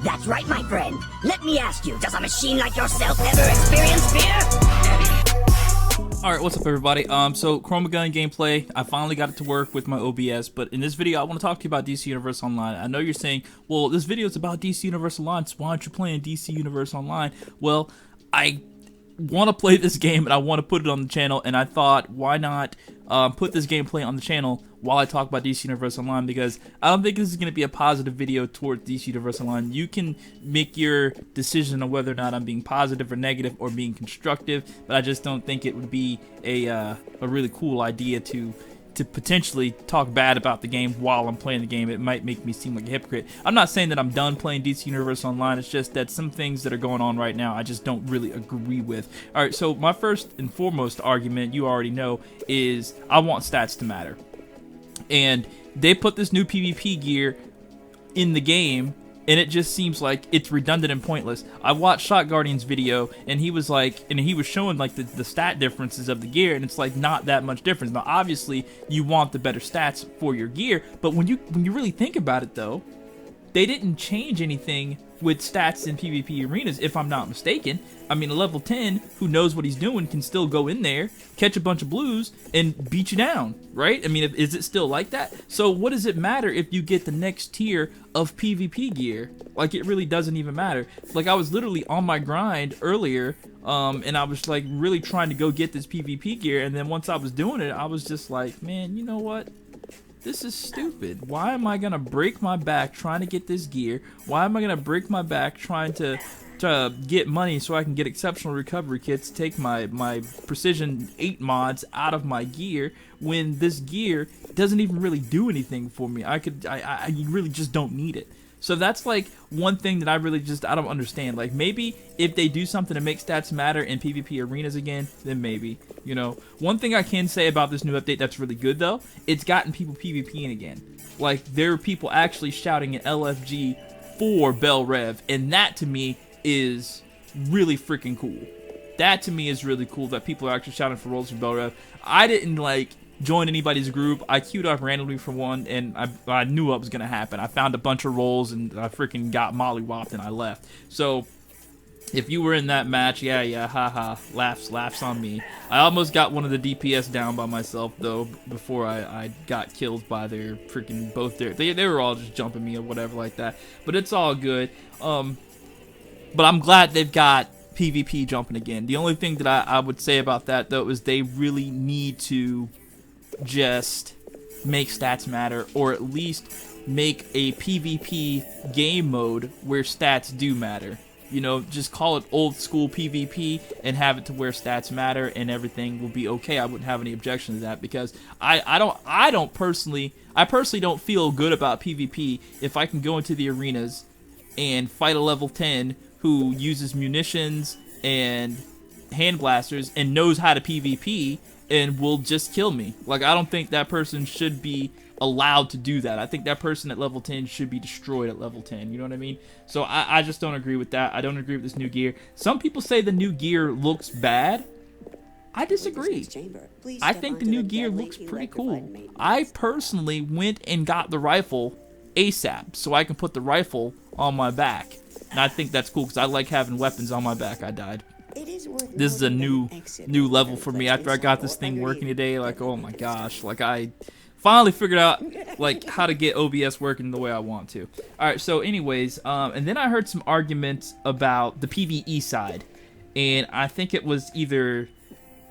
That's right, my friend. Let me ask you, does a machine like yourself ever experience fear? Alright, what's up everybody? So ChromaGun gameplay, I finally got it to work with my OBS, but in this video I want to talk to you about DC Universe Online. I know you're saying, well, this video is about DC Universe Online, so why aren't you playing DC Universe Online? Well, I want to play this game and I want to put it on the channel, and I thought, why not put this gameplay on the channel while I talk about DC Universe Online, because I don't think this is going to be a positive video towards DC Universe Online. You can make your decision on whether or not I'm being positive or negative or being constructive, but I just don't think it would be a really cool idea to potentially talk bad about the game while I'm playing the game. It might make me seem like a hypocrite. I'm not saying that I'm done playing DC Universe Online, it's just that some things that are going on right now I just don't really agree with. Alright, so my first and foremost argument, you already know, is I want stats to matter. And they put this new PvP gear in the game, and it just seems like it's redundant and pointless. I watched Shot Guardian's video, and he was like, and he was showing like the stat differences of the gear, and it's like not that much difference. Now, obviously, you want the better stats for your gear, but when you really think about it, though, they didn't change anything with stats in PvP arenas, if I'm not mistaken. I mean, a level 10 who knows what he's doing can still go in there, catch a bunch of blues, and beat you down, right? I mean, is it still like that? So what does it matter if you get the next tier of PvP gear? Like, it really doesn't even matter. Like, I was literally on my grind earlier, and I was like really trying to go get this PvP gear, and then once I was doing it, I was just like, man, you know what? This is stupid. Why am I gonna break my back trying to get this gear? Why am I gonna break my back trying to get money so I can get exceptional recovery kits, take my precision 8 mods out of my gear, when this gear doesn't even really do anything for me? I really just don't need it. So that's like one thing that I don't understand. Like, maybe if they do something to make stats matter in PvP arenas again, then maybe, you know. One thing I can say about this new update that's really good, though, it's gotten people PvPing again. Like, there are people actually shouting an LFG for Bell Rev, and that to me is really freaking cool. That to me is really cool, that people are actually shouting for rolls for Bell Rev. I didn't like join anybody's group. I queued up randomly for one, and I knew what was gonna happen. I found a bunch of rolls, and I freaking got mollywopped, and I left. So if you were in that match, yeah, haha, laughs on me. I almost got one of the DPS down by myself, though, before I got killed by their freaking they were all just jumping me or whatever like that. But it's all good. But I'm glad they've got PvP jumping again. The only thing that I would say about that, though, is they really need to just make stats matter, or at least make a PvP game mode where stats do matter. You know, just call it old school PvP and have it to where stats matter and everything will be okay. I wouldn't have any objection to that, because I personally don't feel good about PvP if I can go into the arenas and fight a level 10 who uses munitions and hand blasters and knows how to PvP and will just kill me. Like, I don't think that person should be allowed to do that. I think that person at level 10 should be destroyed at level 10, you know what I mean? So I just don't agree with that. I don't agree with this new gear. Some people say the new gear looks bad. I disagree. I think the new gear looks pretty cool. I personally went and got the rifle ASAP so I can put the rifle on my back. And I think that's cool because I like having weapons on my back. I died. This is a new level for me after I got this thing working today. Like, oh my gosh, like I finally figured out like how to get OBS working the way I want to. Alright, so anyways, and then I heard some arguments about the PvE side, and I think it was either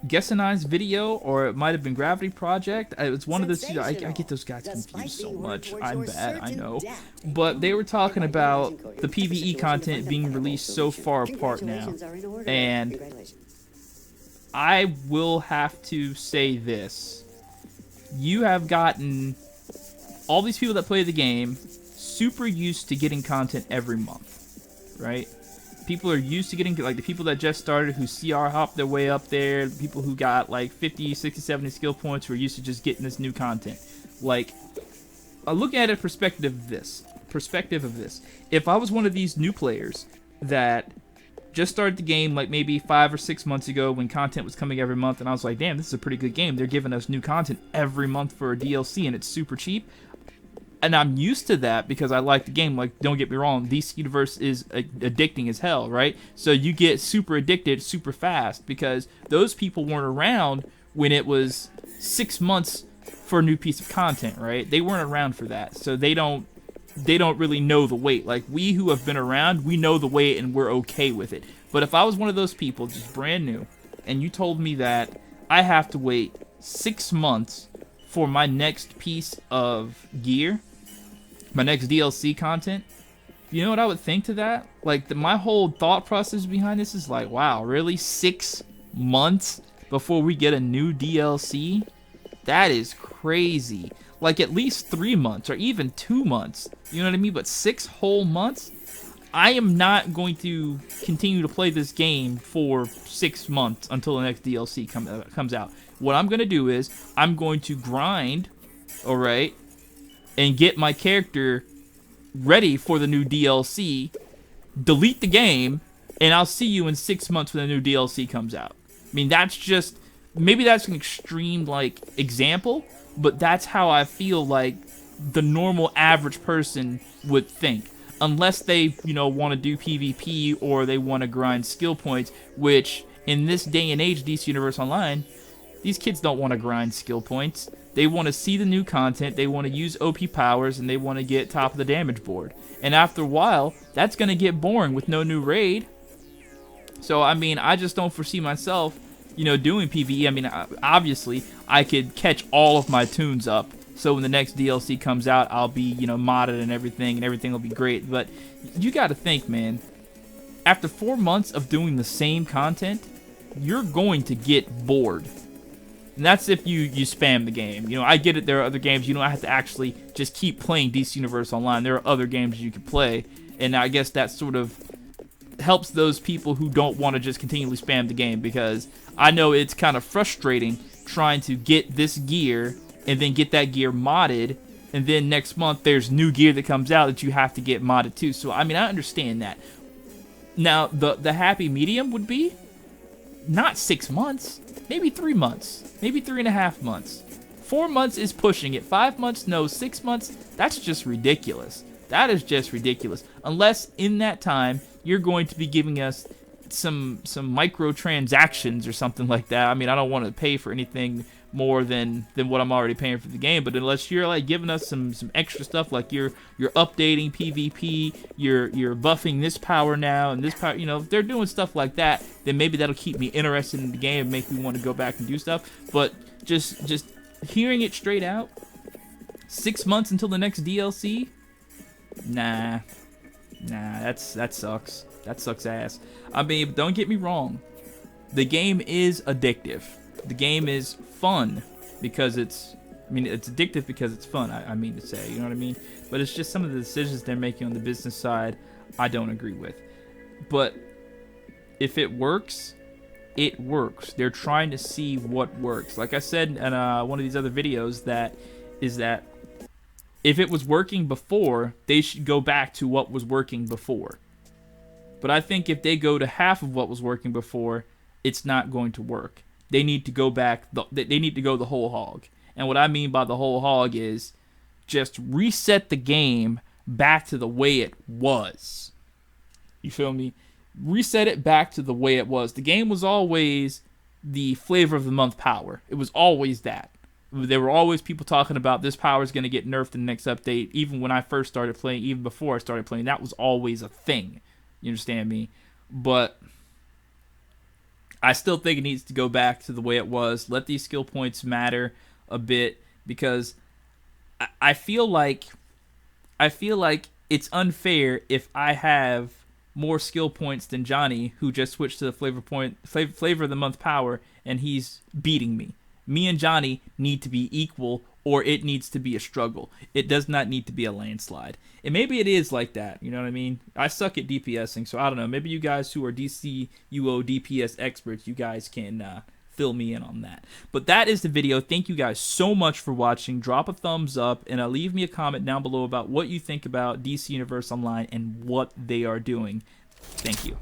XenoNLine's video or it might have been Gravity Project. It was one of those two. I get those guys confused so much. I'm bad, I know. But they were talking about the PvE content being released so far apart now. And I will have to say this. You have gotten all these people that play the game super used to getting content every month, right? People are used to getting, like, the people that just started who CR hopped their way up there, the people who got like 50, 60, 70 skill points who are used to just getting this new content. Like, I look at it perspective of this. If I was one of these new players that just started the game like maybe 5 or 6 months ago when content was coming every month, and I was like, damn, this is a pretty good game. They're giving us new content every month for a DLC and it's super cheap. and I'm used to that because I like the game. Like, don't get me wrong, DC Universe is addicting as hell, right? So you get super addicted super fast because those people weren't around when it was 6 months for a new piece of content, right? They weren't around for that, so they don't really know the wait. Like, we who have been around, we know the wait and we're okay with it. But if I was one of those people, just brand new, and you told me that I have to wait 6 months for my next piece of gear, my next DLC content, you know what I would think to that? Like, my whole thought process behind this is like, wow, really? 6 months before we get a new DLC? That is crazy. Like, at least 3 months or even 2 months. You know what I mean? But 6 whole months? I am not going to continue to play this game for 6 months until the next DLC comes out. What I'm going to do is, I'm going to grind, alright, and get my character ready for the new DLC, delete the game, and I'll see you in 6 months when the new DLC comes out. I mean, that's just, maybe that's an extreme, like, example, but that's how I feel like the normal average person would think. Unless they, you know, want to do PvP or they want to grind skill points, which in this day and age, DC Universe Online, these kids don't want to grind skill points. They want to see the new content, they want to use OP powers, and they want to get top of the damage board. And after a while, that's going to get boring with no new raid. So, I mean, I just don't foresee myself, you know, doing PvE. I mean, obviously, I could catch all of my tunes up. So when the next DLC comes out, I'll be, you know, modded and everything will be great. But you got to think, man, after 4 months of doing the same content, you're going to get bored. And that's if you spam the game. You know, I get it, there are other games, you don't have to actually just keep playing DC Universe Online. There are other games you can play. And I guess that sort of helps those people who don't want to just continually spam the game, because I know it's kind of frustrating trying to get this gear and then get that gear modded, and then next month there's new gear that comes out that you have to get modded too. So, I mean, I understand that. Now, the happy medium would be not 6 months, maybe 3 months, maybe 3.5 months. 4 months is pushing it. 5 months, no. 6 months, that's just ridiculous. That is just ridiculous. Unless in that time you're going to be giving us some microtransactions or something like that. I mean, I don't want to pay for anything more than what I'm already paying for the game, but unless you're like giving us some extra stuff, like you're updating PvP, you're buffing this power now and this power, you know, if they're doing stuff like that, then maybe that'll keep me interested in the game and make me want to go back and do stuff. But just hearing it straight out, 6 months until the next DLC, nah, that sucks. That sucks ass. I mean, don't get me wrong, the game is addictive. The game is fun because it's addictive because it's fun, I mean to say, you know what I mean? But it's just some of the decisions they're making on the business side I don't agree with. But if it works, it works. They're trying to see what works. Like I said in one of these other videos, that if it was working before, they should go back to what was working before. But I think if they go to half of what was working before, it's not going to work. They need to go back. They need to go the whole hog. And what I mean by the whole hog is just reset the game back to the way it was. You feel me? Reset it back to the way it was. The game was always the flavor of the month power. It was always that. There were always people talking about this power is going to get nerfed in the next update. Even when I first started playing, even before I started playing, that was always a thing. You understand me? But I still think it needs to go back to the way it was. Let these skill points matter a bit, because I feel like it's unfair if I have more skill points than Johnny, who just switched to the flavor of the month power, and he's beating me. Me and Johnny need to be equal, or it needs to be a struggle. It does not need to be a landslide. And maybe it is like that, you know what I mean? I suck at DPSing, so I don't know. Maybe you guys who are DCUO DPS experts, you guys can fill me in on that. But that is the video. Thank you guys so much for watching. Drop a thumbs up, and leave me a comment down below about what you think about DC Universe Online and what they are doing. Thank you.